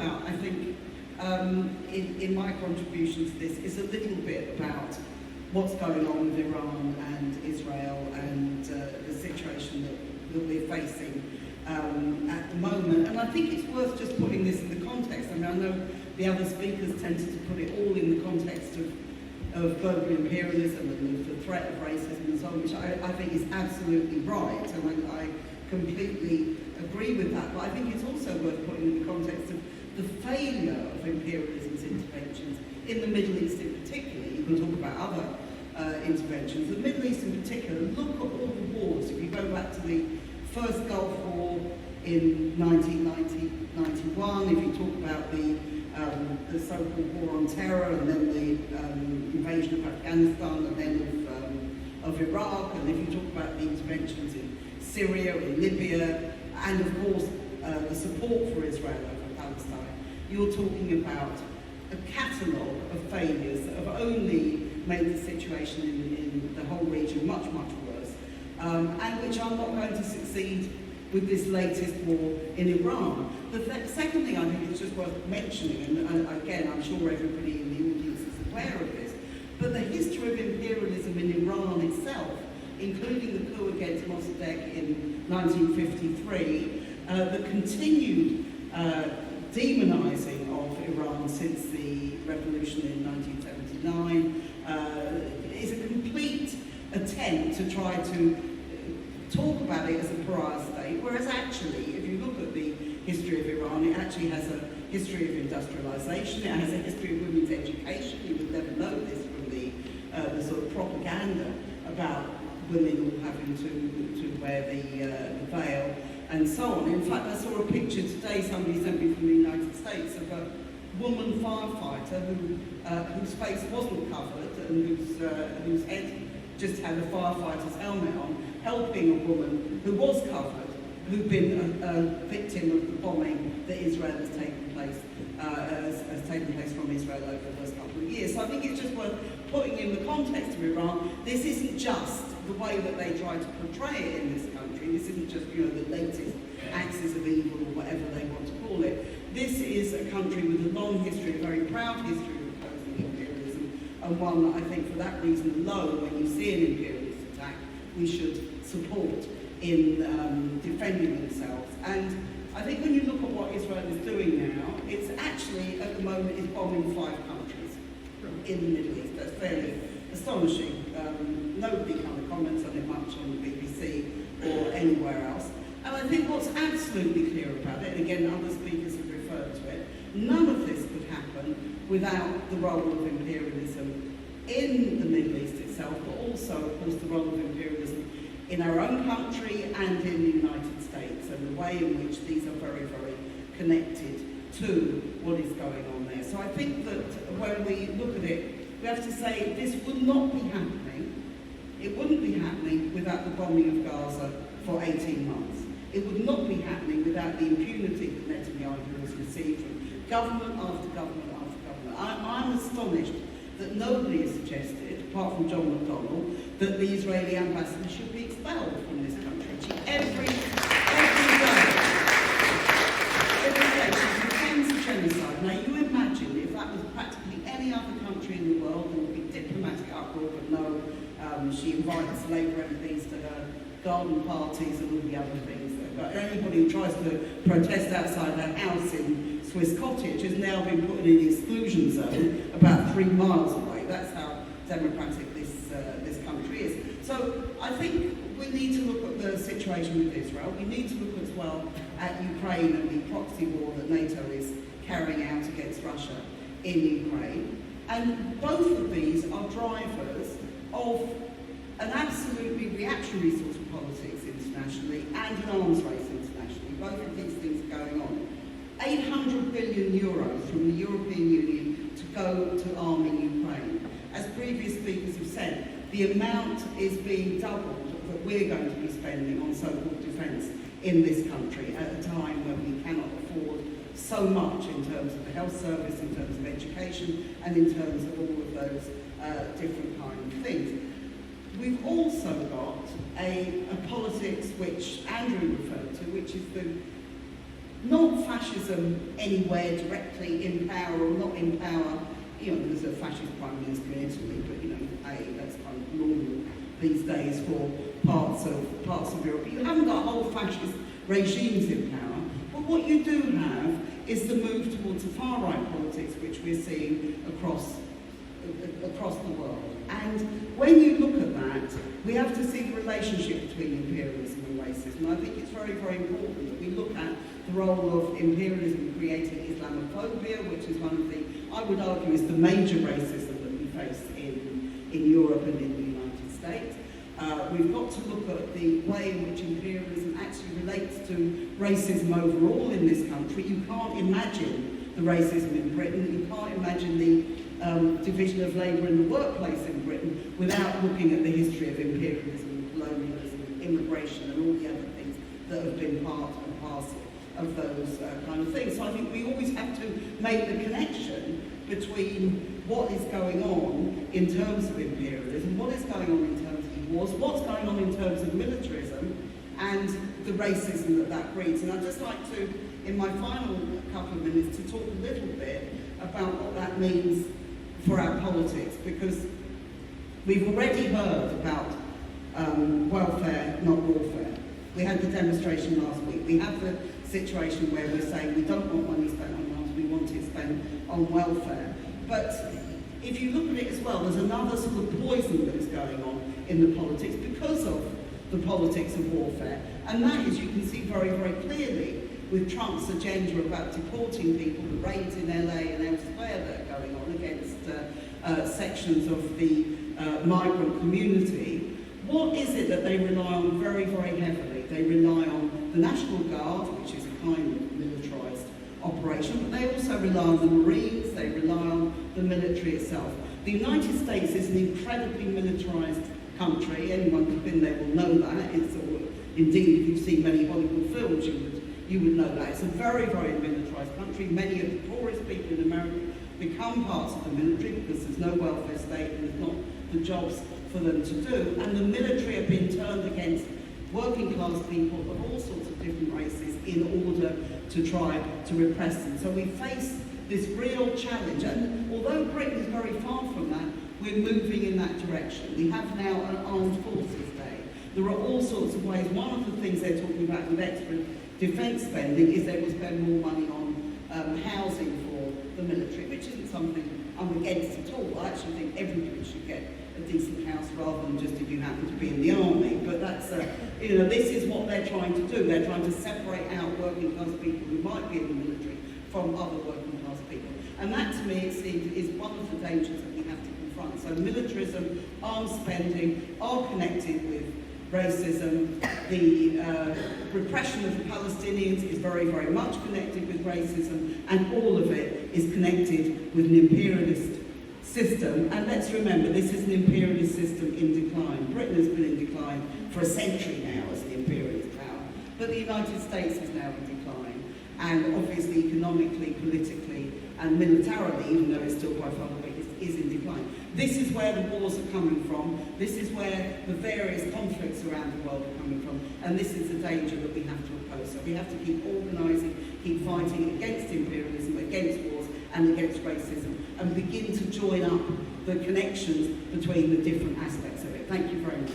about, I think, in my contribution to this, is a little bit about what's going on with Iran and Israel and the situation that we're facing at the moment. And I think it's worth just putting this in the context. I mean, I know the other speakers tended to put it all in the context of global imperialism and the threat of racism and so on, which I think is absolutely right, and I completely agree with that. But I think it's also worth putting in the context of the failure of imperialism's interventions in the Middle East in particular. You can talk about other interventions. The Middle East in particular, look at all the wars. If you go back to the first Gulf War in 1991, if you talk about the so-called war on terror, and then the invasion of Afghanistan, and then of Iraq, and if you talk about the interventions in Syria, in Libya, and of course the support for Israel over Palestine, you're talking about a catalogue of failures that have only made the situation in the whole region much, much worse, and which are not going to succeed with this latest war in Iran. The second thing I think is just worth mentioning, and again, I'm sure everybody in the audience is aware of this, but the history of imperialism in Iran itself, including the coup against Mossadegh in 1953, the continued demonising of Iran since the revolution in 1979, is a complete attempt to try to talk about it as a pariah state, whereas actually, if you look at the history of Iran, it actually has a history of industrialization, it has a history of women's education. You would never know this from the sort of propaganda about women all having to wear the veil and so on. In fact, I saw a picture today, somebody sent me from the United States, of a woman firefighter whose face wasn't covered and whose head just had a firefighter's helmet on, helping a woman who was covered, who'd been a victim of the bombing that Israel has taken place from Israel over the first couple of years. So I think it's just worth putting in the context of Iran. This isn't just the way that they try to portray it in this country. This isn't just, you know, the latest axis of evil or whatever they want to call it. This is a country with a long history, a very proud history of opposing imperialism, and one that I think for that reason alone, when you see an imperialist attack, we should support in defending themselves. And I think when you look at what Israel is doing now, it's actually, at the moment, is bombing 5 countries in the Middle East. That's fairly astonishing. Nobody kind of comments on it much on the BBC or anywhere else. And I think what's absolutely clear about it, and again, other speakers have referred to it, none of this could happen without the role of imperialism in the Middle East itself, but also, of course, the role of imperialism in our own country and in the United States, and the way in which these are very, very connected to what is going on there. So I think that when we look at it, we have to say this would not be happening. It wouldn't be happening without the bombing of Gaza for 18 months. It would not be happening without the impunity that Netanyahu has received from government after government after government. I'm astonished that nobody has suggested, apart from John McDonnell, that the Israeli ambassador should be expelled from this country. Every day she condemns genocide. Now you imagine if that was practically any other country in the world, there would be diplomatic uproar, but no, she invites Labour MPs to her garden parties and all the other things. But anybody who tries to protest outside their house in Swiss Cottage has now been put in an exclusion zone about 3 miles away. That's how democratic this country is. So I think we need to look at the situation with Israel. We need to look as well at Ukraine and the proxy war that NATO is carrying out against Russia in Ukraine. And both of these are drivers of an absolutely reactionary sort of politics internationally and an arms race internationally. Both of these things are going on. 800 billion euros from the European Union to go to arming Ukraine. As previous speakers have said, the amount is being doubled that we're going to be spending on so-called defence in this country at a time when we cannot afford so much in terms of the health service, in terms of education, and in terms of all of those different kinds of things. We've also got a politics which Andrew referred to, which is not fascism anywhere directly in power or not in power. You know, there's a fascist prime minister in Italy, but you know, that's kind of normal these days for parts of Europe. You haven't got whole fascist regimes in power, but what you do have is the move towards the far-right politics, which we're seeing across the world. And when you look at that, we have to see the relationship between imperialism and racism. I think it's very, very important that we look at the role of imperialism creating Islamophobia, which is one of the, I would argue, is the major racism that we face in Europe and in the United States. We've got to look at the way in which imperialism actually relates to racism overall in this country. You can't imagine the racism in Britain, you can't imagine the division of labour in the workplace in Britain without looking at the history of imperialism, colonialism, immigration and all the other things that have been part and parcel of those kind of things. So I think we always have to make the connection between what is going on in terms of imperialism, what is going on in terms of wars, what's going on in terms of militarism, and the racism that breeds. And I'd just like to, in my final couple of minutes, to talk a little bit about what that means for our politics, because we've already heard about welfare, not warfare. We had the demonstration last week. We have the situation where we're saying we don't want money spent on arms, we want it spent on welfare. But if you look at it as well, there's another sort of poison that is going on in the politics because of the politics of warfare. And that is, you can see very, very clearly with Trump's agenda about deporting people, the raids in LA and elsewhere that are going on against sections of the migrant community. What is it that they rely on very, very heavily? They rely on the National Guard, which is a kind of militarised operation, but they also rely on the Marines, they rely on the military itself. The United States is an incredibly militarised country. Anyone who's been there will know that. Indeed, if you've seen many Hollywood films, you would know that. It's a very, very militarised country. Many of the poorest people in America become parts of the military because there's no welfare state and there's not the jobs for them to do. And the military have been turned against working class people of all sorts of different races in order to try to repress them. So we face this real challenge. And although Britain is very far from that, we're moving in that direction. We have now an Armed Forces Day. There are all sorts of ways. One of the things they're talking about with extra defence spending is they will spend more money on housing for the military, which isn't something I'm against at all. I actually think everybody should get a decent house rather than just if you happen to be in the army. But that's, this is what they're trying to do. They're trying to separate out working class people who might be in the military from other working class people. And that, to me, it seems, is one of the dangers that we have to confront. So militarism, arms spending are connected with racism. The repression of the Palestinians is very, very much connected with racism, and all of it is connected with an imperialist system. And let's remember, this is an imperialist system in decline. Britain has been in decline for a century now as an imperialist power, but the United States is now in decline, and obviously economically, politically, and militarily, even though it's still by far the biggest, is in decline. This is where the wars are coming from. This is where the various conflicts around the world are coming from. And this is the danger that we have to oppose. So we have to keep organising, keep fighting against imperialism, against wars, and against racism, and begin to join up the connections between the different aspects of it. Thank you very much.